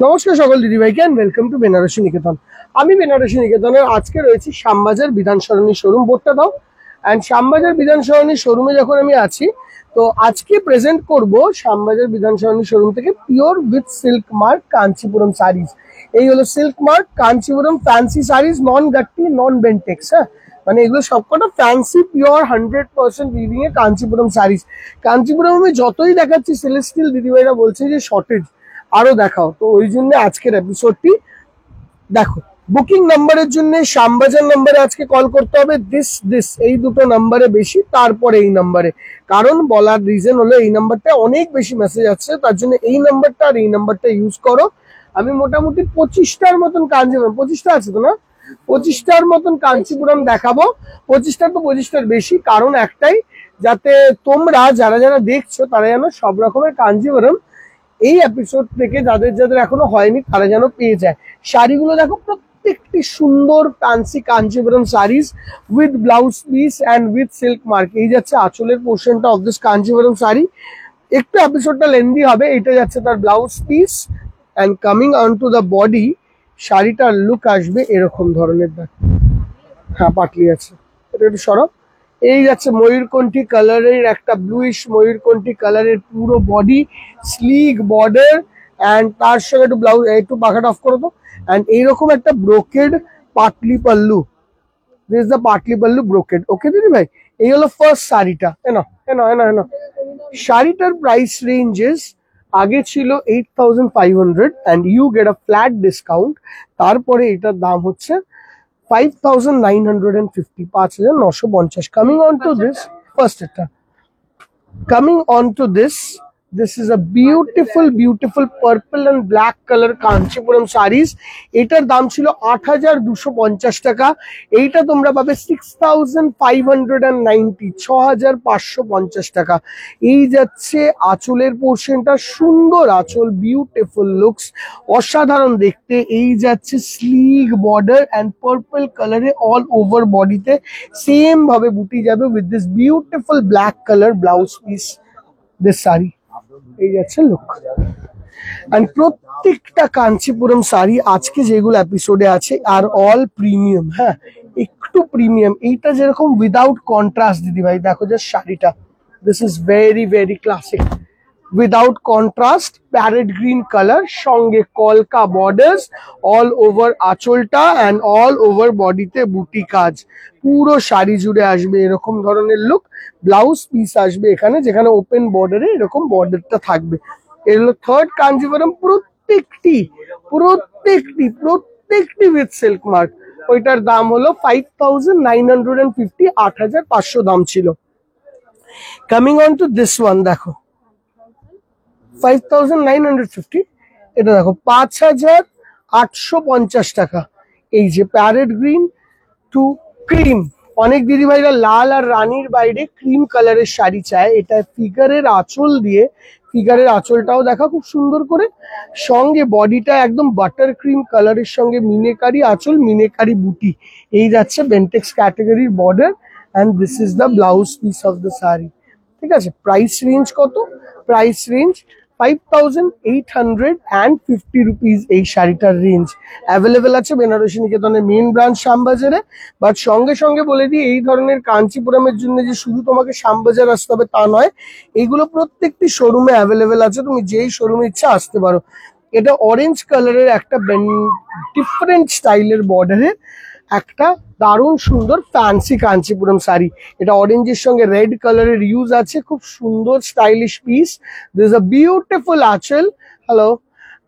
নমস্কার সকল দিদিভাইকে এন্ড ওয়েলকাম টু বেনারসি নিকেতন। আমি বেনারসি নিকেতনের আজকে রয়েছি শ্যামবাজার বিধান সরণি শোরুম, বোর্ডটা দাও। অ্যান্ড শ্যামবাজার বিধান সরণি শোরুমে যখন আমি আছি, তো আজকে প্রেজেন্ট করব শ্যামবাজার বিধান সরণি শোরুম থেকে pure with silk mark Kanchipuram saris. এই হলো silk mark Kanchipuram fancy saris, non গাট্টি নন বেন্টেক্স। হ্যাঁ, মানে এগুলো সবকটা ফ্যান্সি পিওর 100% উইভিং এ কাঞ্চিপুরম শাড়িজ। কাঞ্চিপুরম আমি যতই দেখাচ্ছি সেলেস্টিয়াল দিদিভাইরা বলছে যে শর্টেজ, আরো দেখাও। তো ওই জন্য আজকের এপিসোডটি দেখো। বুকিং নাম্বারের জন্য শ্যামবাজার নাম্বারে আজকে কল করতে হবে, দিস এই দুটো নাম্বারে বেশি, তারপরে এই নাম্বারে। কারণ বলার রিজন হলো এই নাম্বারটা অনেক বেশি মেসেজ আসছে, তার জন্য এই নাম্বারটা আর এই নাম্বারটা ইউজ করো। আমি মোটামুটি 25টার মতন কাঞ্চিপুরম, 25টা আছে তো না, 25টার মতন কাঞ্চিপুরম দেখাবো। 25টা তো 25টার বেশি, কারণ একটাই, যাতে তোমরা যারা যারা দেখছো তারা যেন সব রকমের কাঞ্চিপুরম এই এপিসোড থেকে যাদের যাদের এখনো হয়নি তারা যেন পেয়ে যায়। শাড়িগুলো দেখো, প্রত্যেকটি সুন্দর fancy Kanchipuram saris with blouse piece and with silk mark. এই যাচ্ছে আঁচলের পোর্শনটা অফ দিস কাঞ্চিপুরম শাড়ি। একটু এপিসোডটা লেন্দি হবে। এটা যাচ্ছে তার blouse piece and coming on to the body, শাড়িটার লুক আসবে এরকম ধরনের। হ্যাঁ, পাটলি আছে, এটা একটু সরব। এই যাচ্ছে ময়ূরকণ্ঠী কালারের একটা ব্লুইশ ময়ূরকণ্ঠী কালারের পুরো বডি, স্লিক বর্ডার, অ্যান্ড তার সঙ্গে একটু ব্লাউজ, একটু পাখাটা অফ করো তো। অ্যান্ড এইরকম একটা brocade patli pallu, this the patli pallu brocade. Okay দিদি ভাই, এই হলো ফার্স্ট শাড়িটা। এনো এনো এনো এনো শাড়িটার প্রাইস রেঞ্জেস আগে ছিল 8500 and you get a flat discount. তারপরে এটার দাম হচ্ছে 5950, 5950। Coming on to this, first এটা coming on to this is a beautiful purple and black color Kanchipuram saris. এটার দাম ছিল 8250 টাকা। এইটা তোমরা পাবে 6590, 6550 টাকা। এই যাচ্ছে আঁচলের পোর্শনটা, সুন্দর আঁচল, বিউটিফুল লুকস, অসাধারণ দেখতে। এই যাচ্ছে স্লিক বর্ডার অ্যান্ড পার্পল কালারে অল ওভার বডিতে সেম ভাবে বুটি যাবে with this beautiful black colour blouse piece, this sari. এই যাচ্ছে লুক। এন্ড প্রত্যেকটা কাঞ্চিপুরম শাড়ি আজকে যেগুলো এপিসোডে আছে আর অল প্রিমিয়াম। হ্যাঁ, একটু প্রিমিয়াম। এইটা যেরকম উইদাউট কন্ট্রাস্ট দিদি ভাই, দেখো যে শাড়িটা, this is very classic without contrast, parrot green colour, সঙ্গে কলকা বর্ডার্স অল ওভার আঁচলটা অ্যান্ড অল ওভার বডিতে বুটি কাজ। পুরো শাড়ি জুড়ে আসবে এরকম ধরনের লুক। ব্লাউজ পিস আসবে এখানে, যেখানে ওপেন বর্ডারে এরকম বর্ডারটা থাকবে। এর হলো থার্ড কাঞ্জিভরম, প্রত্যেকটি উইথ সিল্ক মার্ক। ওইটার দাম হলো 5950, 8500 দাম ছিল। Coming on to this one, দেখো 5950, এটা দেখো 5850 টাকা। এই যে প্যারেট গ্রিন টু ক্রিম, অনেক দিদি ভাইরা লাল আর রানীর বাইরে ক্রিম কালারের শাড়ি চায়। এটা ফিগারের আঁচল দিয়ে, ফিগারের আঁচলটাও দেখা খুব সুন্দর করে, সঙ্গে বডিটা একদম বাটার ক্রিম কালারের সঙ্গে মিনেকারি আঁচল, মিনেকারি বুটি। এই যাচ্ছে বেন্টেক্স ক্যাটাগরির border and this is the blouse piece of the sari. ঠিক আছে, প্রাইস রেঞ্জ কত? Price range 5850 rupees. এই শাড়িটার রেঞ্জ অ্যাভেলেবেল আছে বেনারসি নিকেতনের মেন ব্রাঞ্চ শ্যামবাজারে। বাট সঙ্গে সঙ্গে বলে দিই, এই ধরনের কাঞ্চিপুরমের জন্য যে শুধু তোমাকে শ্যামবাজার আসতে হবে তা নয়, এইগুলো প্রত্যেকটি শোরুমে অ্যাভেলেবেল আছে, তুমি যেই শোরুমে ইচ্ছা আসতে পারো। এটা অরেঞ্জ কালারের একটা ডিফারেন্ট স্টাইলের বর্ডারে একটা দারুণ সুন্দর ফ্যান্সি কাঞ্চিপুরম শাড়ি। এটা অরেঞ্জের সঙ্গে রেড কালারের ইউজ আছে, খুব সুন্দর stylish piece. This is a beautiful anchal, hello,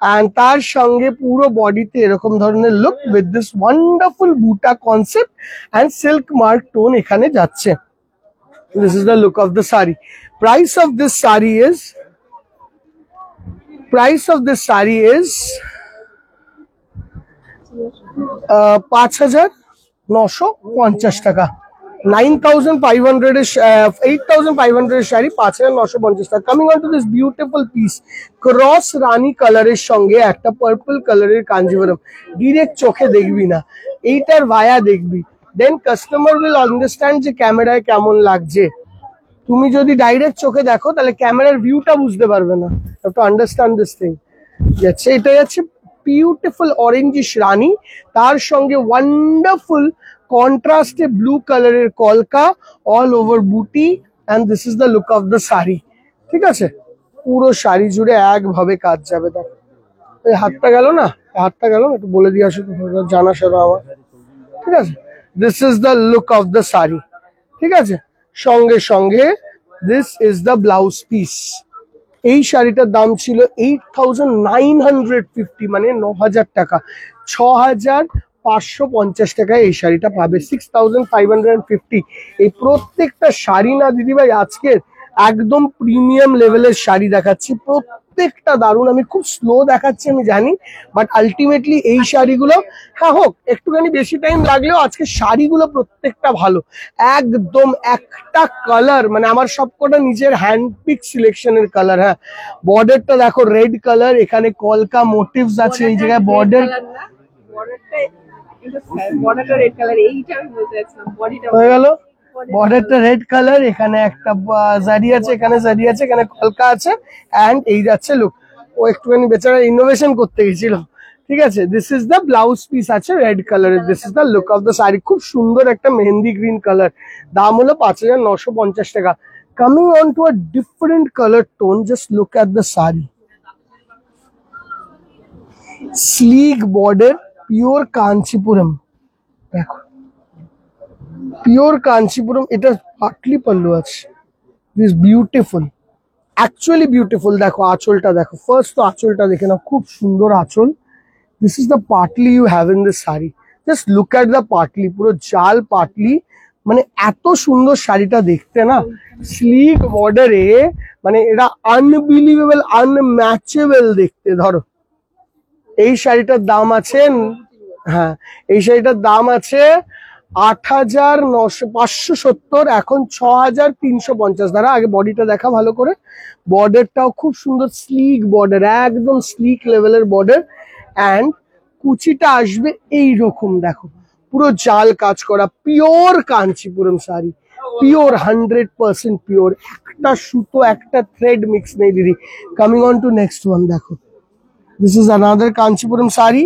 and তার সঙ্গে পুরো বডিতে এরকম ধরনের look with this wonderful buta concept and silk mark tone এখানে যাচ্ছে। This is the look of the sari. Price of this sari is 5950 taka. 8500 এর শাড়ি, 5950 টাকা। Coming on to this beautiful piece, cross রানী কালারের সঙ্গে একটা পার্পল কালারের কাঞ্জিভরম। ডিরেক্ট চোখে দেখবি না, এইটার ভায়া দেখবি, দেন কাস্টমার উইল আন্ডারস্ট্যান্ড যে ক্যামেরায় কেমন লাগছে। তুমি যদি ডাইরেক্ট চোখে দেখো তাহলে ক্যামেরার ভিউটা বুঝতে পারবে না। To understand this thing. যাচ্ছে এটা যাচ্ছে বিউটিফুল অরেঞ্জিশ রানী, তার সঙ্গে ওয়ান্ডারফুল কন্ট্রাস্টে ব্লু কালারের কলকা, অল ওভার বুটি, and this is the look of the sari. ঠিক আছে, পুরো শাড়ি জুড়ে একভাবে কাজ যাবে। দেখো এই হাতটা গেল না, হাতটা গেল না, একটু বলে দিয়ে আসো, জানা সরো আমার। ঠিক আছে, this is the look of the sari. ঠিক আছে, সঙ্গে সঙ্গে this is the blouse piece. এই শাড়িটার দাম ছিল 8,950, মানে 9,000 টাকা। 6,550 টাকায় এই শাড়িটা পাবে। 6,550। এই প্রত্যেকটা শাড়ি না দিদিভাই আজকের একদম প্রিমিয়াম লেভেলের শাড়ি দেখাচ্ছি, প্রত্যেকটা দারুণ। আমি খুব স্লো দেখাচ্ছি আমি জানি, বাট আলটিমেটলি এই শাড়িগুলো, হ্যাঁ হোক একটুখানি বেশি টাইম লাগলেও আজকে শাড়িগুলো প্রত্যেকটা ভালো। একদম একটা কালার, মানে আমার সবকটা নিজের হ্যান্ডপিক সিলেকশনের কালার। হ্যাঁ, বর্ডারটা দেখো রেড কালার, এখানে কলকা মোটিভস আছে এই জায়গায় বর্ডার। হয়ে গেল, বর্ডারটা রেড কালার, এখানে একটা জারি আছে, এখানে জারি আছে, এখানে কলকা আছে, এন্ড এই যাচ্ছে লুক। ও একটুখানি বেচারা ইনোভেশন করতে গেছিল। ঠিক আছে, this is the blouse piece আছে রেড কালারের, this is the look of the sari. খুব সুন্দর একটা মেহেন্দি গ্রিন কালার, দাম হলো 5,950 টাকা। Coming on to a different colour tone, just look at the sari. Slick border, pure Kanchipuram. দেখো পিওর কাঞ্চিপুরম, এটা পাটলি পাল্লু আছে, দিস বিউটিফুল, অ্যাকচুয়ালি বিউটিফুল। দেখো আঁচলটা দেখো, ফার্স্ট তো আঁচলটা দেখে নাও, খুব সুন্দর আঁচল। দিস ইজ দ্য পাটলি you have in this sari, just look at the পাটলি, পুরো জাল পাটলি, মানে এত সুন্দর শাড়িটা দেখতে না। স্লিক বর্ডারে, মানে এটা আনবিলিভেবল, আনম্যাচেবল দেখতে। ধরো এই শাড়িটার দাম আছে, হ্যাঁ এই শাড়িটার দাম আছে 8,570, এখন 6,350। দ্বারা আগে বডিটা দেখা ভালো করে, বর্ডারটাও খুব সুন্দর, স্লিক বর্ডার, একদম স্লিক লেভেলের বর্ডার, অ্যান্ড কুচিটা আসবে এই রকম। দেখো পুরো জাল কাজ করা, pure Kanchipuram sari, pure 100% pure, একটা সুতো একটা থ্রেড মিক্স নেই দিদি। Coming on to next one, দেখো this is another Kanchipuram sari,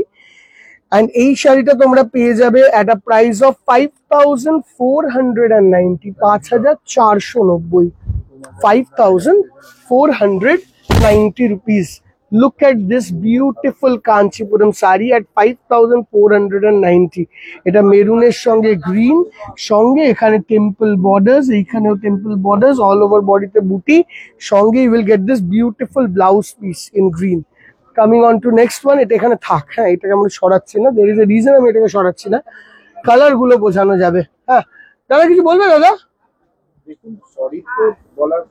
and এই শাড়িটা তোমরা পেয়ে যাবে at a price of 5,490, 5,490, 5,490 rupees. Look at this beautiful Kanchipuram sari at 5,490. এটা মেরুনের সঙ্গে গ্রিন, সঙ্গে এখানে টেম্পল বর্ডার্স, এইখানেও টেম্পল বর্ডার্স, অল ওভার বডিতে বুটি, সঙ্গে you will get this beautiful blouse piece in green. Coming on to next one, এটা এখানে থাক, হ্যাঁ এটাকে আমরা সরাচ্ছি না, দের ইজ এ রিজন আমি এটাকে সরাচ্ছি না, কালার গুলো বোঝানো যাবে। হ্যাঁ দাদা কিছু বলবে দাদা? দেখুন সরি তো বলার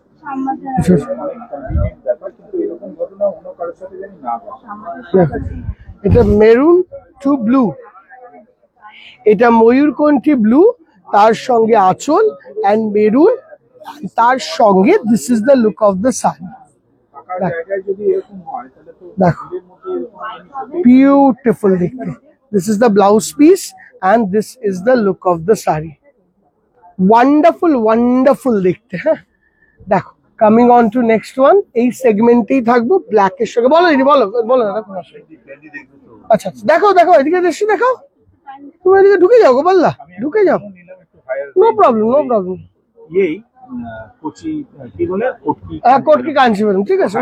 ব্যাপার, কিন্তু এরকম ঘটনা অন্য কারোর সাথে জানি না ঘটে। এটা মেরুন টু ব্লু, এটা ময়ূরকণ্ঠী ব্লু, তার সঙ্গে আঁচল অ্যান্ড মেরুন, তার সঙ্গে this is the look of the sari. ফাঁকা জায়গায় যদি এরকম হয় তাহলে তো দেখো এর মধ্যে এরকম বিউটিফুল দেখতে, this is the blouse piece and this is the look of the sari. Wonderful wonderful দেখতে। হ্যাঁ দেখো coming on to next one, এই সেগমেন্টেই থাকবো, ব্ল্যাকের সঙ্গে। বলো দিদি বলো বলো দাদা। আচ্ছা আচ্ছা, দেখো দেখো এদিকে এসে দেখাও, তুমি এদিকে ঢুকে যাও গোপালদা, ঢুকে যাও, নিলাম একটু higher no problem no problem. এই কোচি কি বলে কোটকি হ্যাঁ কোটকি কাঞ্চিপুরম, ঠিক আছে,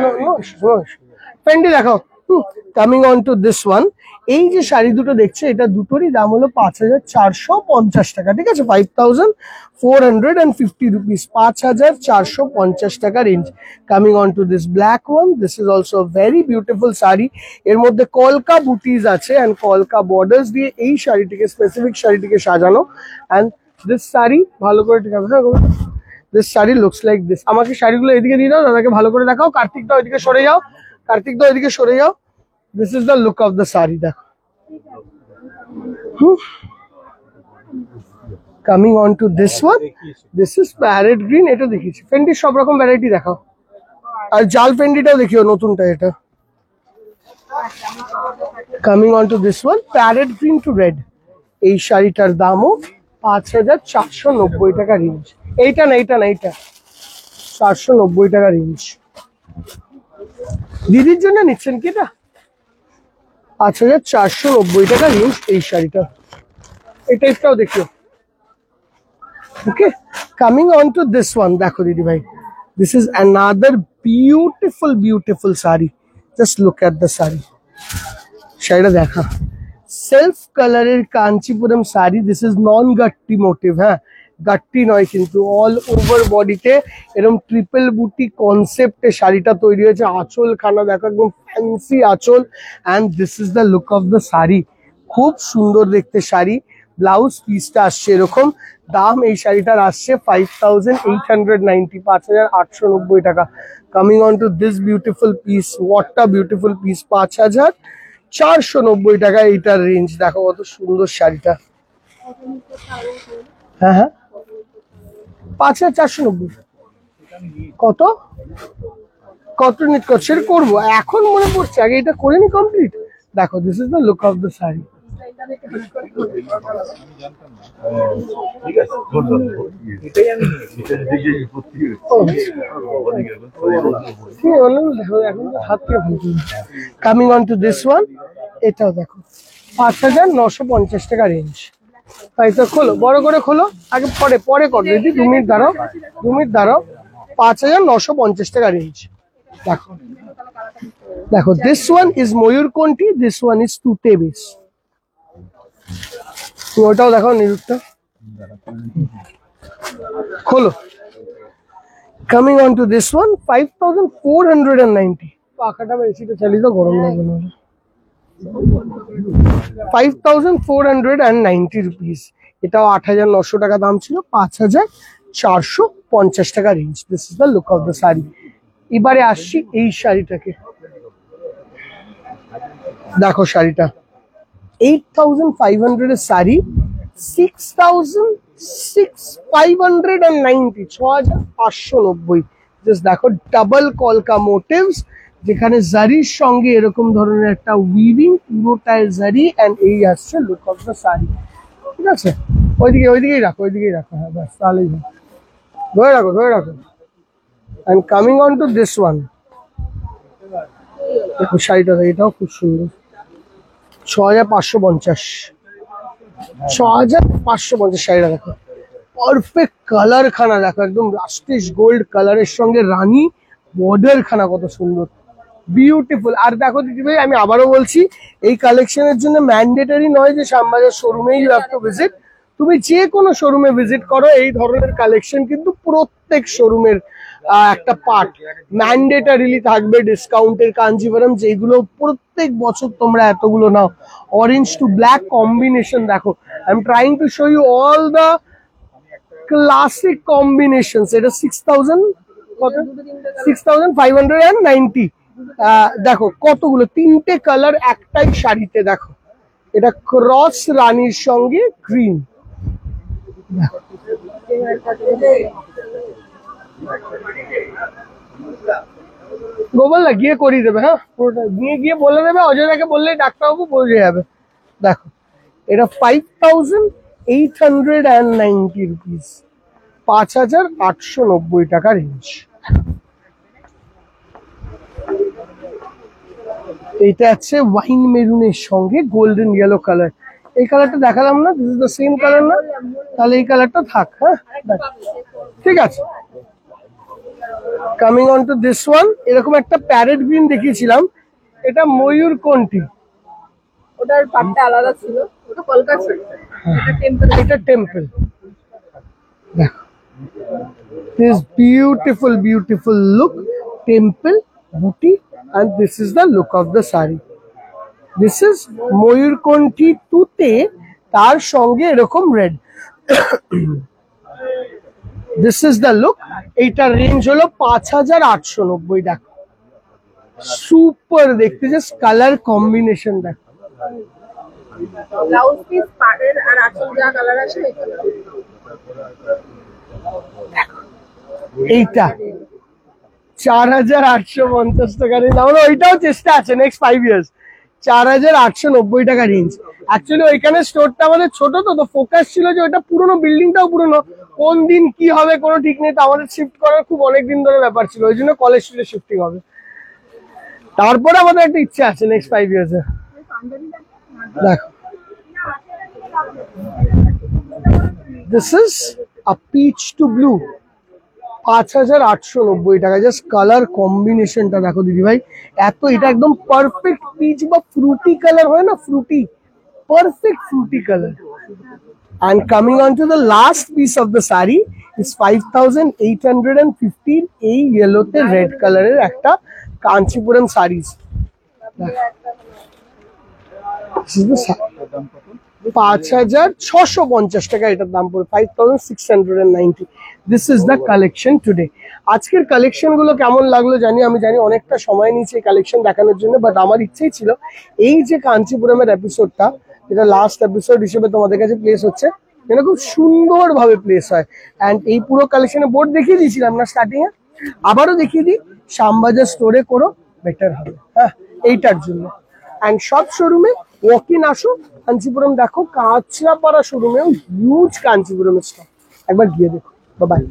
ফেন্ডি দেখাও। Coming on to this one, এই যে শাড়ি দুটো দেখছে এটা দুটোরই দাম হলো 5,450 টাকা। ঠিক আছে, 5,450 রুপিস, 5,450 টাকা range. Coming on to this black one, this is also very beautiful sari, এর মধ্যে কলকা বুটিজ আছে অ্যান্ড কলকা বর্ডার্স দিয়ে এই শাড়িটিকে, স্পেসিফিক শাড়িটিকে সাজানো। অ্যান্ড দিস শাড়ি ভালো করে ঠিক আছে, হ্যাঁ this sari looks like this. আমাকে শাড়িগুলো এদিকে দিয়ে দাও, দাদাকে ভালো করে দেখাও। কার্তিক দা ওইদিকে সরে যাও, কার্তিক দা ওইদিকে সরে যাও। This is the look of the sari, দেখো। Coming on to this one, this is parrot green, এটা দেখিয়েছি। ফেন্ডির সব রকম ভ্যারাইটি দেখাও, আর জাল ফেন্ডিটাও দেখিও, নতুনটা এটা। Coming on to this one, parrot green to red, এই শাড়িটার দামও 5,490 টাকা রেঞ্জ। এইটা না এইটা না, এইটা 490 টাকা রেঞ্জ। দিদির জন্য নিচ্ছেন কি এটা? 5,490 টাকা রেঞ্জ এই শাড়িটা। এই টাইপটাও দেখো। Okay, coming on to this one, দেখো দিদি ভাই, this is another beautiful sari. Just look at the sari. শাড়িটা দেখা, সেলফ কালারের Kanchipuram sari. This is non gatti motif, হ্যাঁ গাট্টি নয় কিন্তু, অল ওভার বডিতে এরকম ট্রিপল বুটি কনসেপ্টে শাড়িটা তৈরি হয়েছে। আঁচল খানা দেখো, একদম ফ্যান্সি আঁচল, and this is the look of the sari. খুব সুন্দর দেখতে শাড়ি। ব্লাউজ পিসটা আসছে এরকম। দাম এই শাড়িটার আসছে 5,890, 5,890 টাকা। Coming on to this beautiful piece, what a beautiful piece, 5,490 টাকা এইটার রেঞ্জ। দেখো কত সুন্দর শাড়িটা। হ্যাঁ হ্যাঁ, 5,490। কত কত নিট করছে করবো এখন মনে পড়ছে, আগে এটা করে নি কমপ্লিট। দেখো, this is the look of the sari. Coming on to this one, এটাও দেখো 5,950 টাকা রেঞ্জ। তাই তো, খোলো বড় করে খোলো, আগে পরে পরে কর দিদি, 2 মিনিট দাঁড়াও, 2 মিনিট দাঁড়াও। 5,950 টাকা রেঞ্জ। দেখো দেখো, this one is mayurkanthi, this one is tute base. ওটাও দেখো নিরুক্তা, খোলো। Coming on to this one, 5,490। পাখাটা বেশিটা চালিয়ে তো গরম লাগবে না। 5,490 রুপিস। এটাও 8,900 টাকা দাম ছিল, 5,450 টাকা range. This is the look of the sari. এবারে আসছি এই শাড়িটাকে, দেখো শাড়িটা 8,500 এর শাড়ি, 6,590, 6,590। জাস্ট দেখো, ডাবল কলকা মোটিভস, যেখানে জারির সঙ্গে এরকম ধরনের একটা উইভিং, পুরোটায় জারি, অ্যান্ড এই আসছে লুক অফ দ্য শাড়ি। ঠিক আছে, ওইদিকেই রাখো, ওইদিকেই রাখো, হ্যাঁ ব্যাস তাহলেই হয়। ধরে রাখো, ধরে রাখো। And coming on to this one, দেখো শাড়িটা, এটাও খুব সুন্দর। 6,550, 6,550 শাড়িটা দেখো। পারফেক্ট কালার খানা দেখো, একদম রাস্টিশ গোল্ড কালারের সঙ্গে রানী বর্ডার খানা, কত সুন্দর, বিউটিফুল। আর দেখো দিদি ভাই, আমি আবারও বলছি, এই কালেকশনের জন্য ম্যান্ডেটারি নয় যে শ্যামবাজার শোরুমেই ইউ হ্যাভ টু ভিজিট। তুমি যে কোনো শোরুমে ভিজিট করো, এই ধরনের কালেকশন কিন্তু প্রত্যেক শোরুমের একটা পার্ট ম্যান্ডেটারিলি থাকবে। ডিসকাউন্টের কাঞ্জিভরম, যেগুলো প্রত্যেক বছর তোমরা এতগুলো নাও। অরেঞ্জ টু ব্ল্যাক কম্বিনেশন দেখো, I am trying to show you all the classic combinations. এটা 6,590। দেখো কতগুলো, 3টে কালার একটাই শাড়িতে। দেখো, এটা ক্রস রানীর সঙ্গে গ্রিন। গোপাল গিয়ে করিয়ে দেবে, হ্যাঁ পুরোটা গিয়ে বলে দেবে, অজয়দাকে বললেই ডাক্তারবাবু বলে যাবে। দেখো, এটা 5,890 রুপিস, 5,890 টাকা রেঞ্জ। এইটা আছে ওয়াইন মেরুনের সঙ্গে গোল্ডেন ইয়েলো কালার। এই কালারটা দেখালাম না, this is the same colour না, তাহলে এই কালারটা থাক। হ্যাঁ ঠিক আছে। Coming on to this one, এরকম একটা প্যারেট গ্রিন দেখিয়েছিলাম, এটা ময়ূরকণ্ঠী। ওটার পাটটা আলাদা ছিল, ওটা কলকাতা ছিল, এটা টেম্পল। দেখো, this beautiful look, temple booty, and this is the look of the sari. This is ময়ূরকণ্ঠী তুতে, তার সঙ্গে এরকম red. This is the look. এইটার রেঞ্জ হলো 5,890। দেখো সুপার দেখতে, জাস্ট কালার কম্বিনেশন দেখো। ব্লাউজ পিস পাড়ের আর আঁচল যা কালার আছে এইটা 4,850 টাকা রেঞ্জ। আমরা ওইটাও চেষ্টা আছে নেক্সট 5 ইয়ার্স। 4,890 টাকা রেঞ্জ। অ্যাকচুয়ালি ওইখানে স্টোরটা আমাদের ছোট, তো ফোকাস ছিল যে ওইটা পুরোনো, বিল্ডিংটাও পুরোনো, কোন দিন কি হবে কোনো ঠিক নেই, তো আমাদের শিফট করার খুব অনেক দিন ধরে ব্যাপার ছিল, ওই জন্য কলেজ স্ট্রিটে শিফটিং হবে। তারপরে আমাদের একটা ইচ্ছা আছে নেক্সট 5 ইয়ার্সে। দেখো, this is a peach to blue, 5,890 টাকা। জাস্ট কালার কম্বিনেশনটা দেখো দিদি ভাই, এত এটা একদম পারফেক্ট পিচ বা ফ্রুটি কালার হয় না, Frooti, perfect fruity color. And coming on to the last piece of the saree is 5,815 এই ইয়েলোতে রেড কালারের একটা Kanchipuram sarees. This is the 5,650 টাকা এটার দাম পড়ে, 5,690. This is the collection today. আজকের কালেকশন গুলো কেমন লাগলো জানি, আমি জানি অনেকটা সময় নিয়েছি এই কালেকশন দেখানোর জন্য, বাট আমার ইচ্ছেই ছিল এই যে কাঞ্চিপুরমের এপিসোডটা, যেটা লাস্ট এপিসোড হিসেবে তোমাদের কাছে প্লেস হচ্ছে, এটা খুব সুন্দর ভাবে প্লেস হয়। অ্যান্ড এই পুরো কালেকশনে বোর্ড দেখিয়ে দিয়েছিলাম না স্টার্টিং এ, আবারও দেখিয়ে দিই, শ্যামবাজার স্টোরে করো, বেটার হবে। হ্যাঁ, এইটার জন্য। অ্যান্ড সব শোরুমে ওয়াক ইন আসো, কাঞ্চিপুরম দেখো, কাঁচরাপাড়া শোরুমেও হিউজ কাঞ্চিপুরমের স্টক, একবার গিয়ে দেখো। বাই।